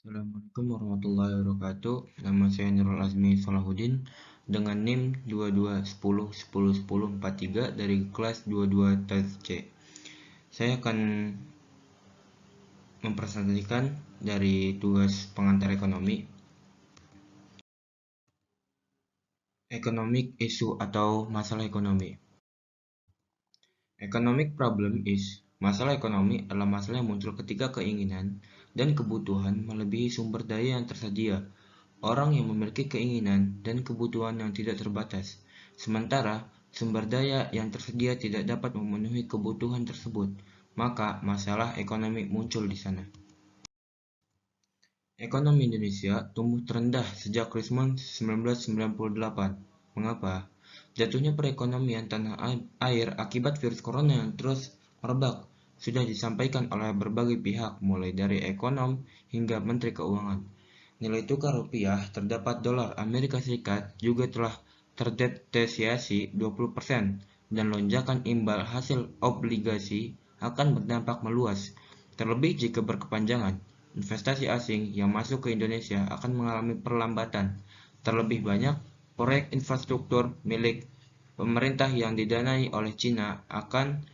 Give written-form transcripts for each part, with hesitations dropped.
Assalamualaikum warahmatullahi wabarakatuh. Nama saya Nurul Azmi Salahuddin dengan NIM 2210101043 dari kelas 22 tes C. Saya akan mempresentasikan dari tugas pengantar ekonomi. Economic issue atau masalah ekonomi. Economic problem is masalah ekonomi adalah masalah yang muncul ketika keinginan dan kebutuhan melebihi sumber daya yang tersedia. Orang yang memiliki keinginan dan kebutuhan yang tidak terbatas, sementara sumber daya yang tersedia tidak dapat memenuhi kebutuhan tersebut, maka masalah ekonomi muncul di sana. Ekonomi Indonesia tumbuh terendah sejak Krismon 1998. Mengapa? Jatuhnya perekonomian tanah air akibat virus corona yang terus merebak sudah disampaikan oleh berbagai pihak, mulai dari ekonom hingga Menteri Keuangan. Nilai tukar rupiah terdapat dolar Amerika Serikat juga telah terdepresiasi 20% dan lonjakan imbal hasil obligasi akan berdampak meluas. Terlebih jika berkepanjangan, investasi asing yang masuk ke Indonesia akan mengalami perlambatan. Terlebih banyak proyek infrastruktur milik pemerintah yang didanai oleh Cina akan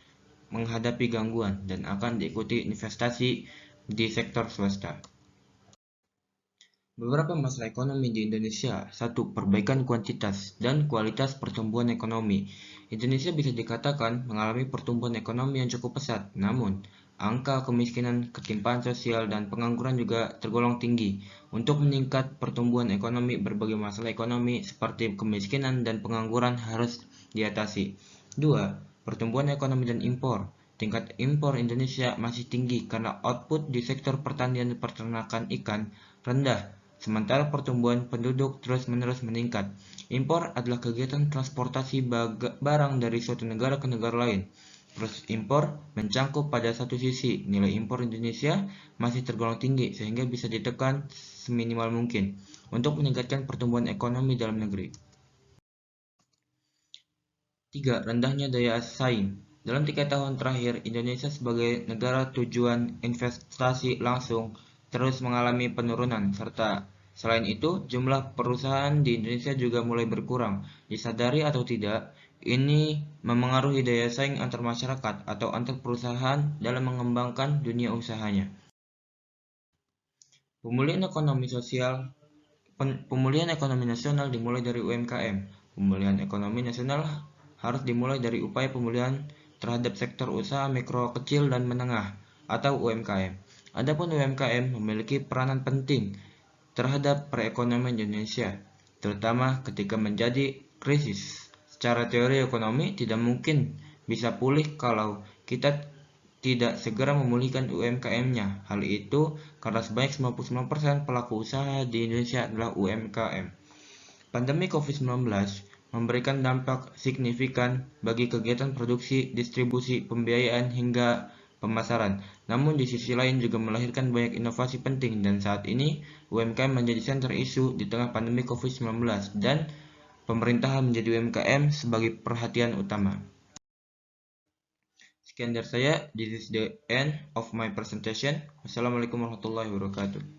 menghadapi gangguan dan akan diikuti investasi di sektor swasta. Beberapa masalah ekonomi di Indonesia. 1. Perbaikan kuantitas dan kualitas pertumbuhan ekonomi. Indonesia bisa dikatakan mengalami pertumbuhan ekonomi yang cukup pesat, namun angka kemiskinan, ketimpaan sosial, dan pengangguran juga tergolong tinggi. Untuk meningkat pertumbuhan ekonomi, berbagai masalah ekonomi seperti kemiskinan dan pengangguran harus diatasi. 2. Pertumbuhan ekonomi dan impor. Tingkat impor Indonesia masih tinggi karena output di sektor pertanian dan peternakan ikan rendah, sementara pertumbuhan penduduk terus-menerus meningkat. Impor adalah kegiatan transportasi barang dari suatu negara ke negara lain. Proses impor mencangkup pada satu sisi, nilai impor Indonesia masih tergolong tinggi sehingga bisa ditekan seminimal mungkin untuk meningkatkan pertumbuhan ekonomi dalam negeri. 3. Rendahnya daya saing. Dalam 3 tahun terakhir, Indonesia sebagai negara tujuan investasi langsung terus mengalami penurunan, serta selain itu, jumlah perusahaan di Indonesia juga mulai berkurang. Disadari atau tidak, ini memengaruhi daya saing antar masyarakat atau antar perusahaan dalam mengembangkan dunia usahanya. Pemulihan ekonomi nasional dimulai dari UMKM. Pemulihan ekonomi nasional harus dimulai dari upaya pemulihan terhadap sektor usaha mikro, kecil, dan menengah atau UMKM. Adapun UMKM memiliki peranan penting terhadap perekonomian Indonesia, terutama ketika menjadi krisis. Secara teori ekonomi tidak mungkin bisa pulih kalau kita tidak segera memulihkan UMKM-nya. Hal itu karena sebanyak 99% pelaku usaha di Indonesia adalah UMKM. Pandemi COVID-19 memberikan dampak signifikan bagi kegiatan produksi, distribusi, pembiayaan, hingga pemasaran. Namun di sisi lain juga melahirkan banyak inovasi penting, dan saat ini UMKM menjadi center isu di tengah pandemi COVID-19 dan pemerintahan menjadi UMKM sebagai perhatian utama. Sekian dari saya. This is the end of my presentation. Wassalamualaikum warahmatullahi wabarakatuh.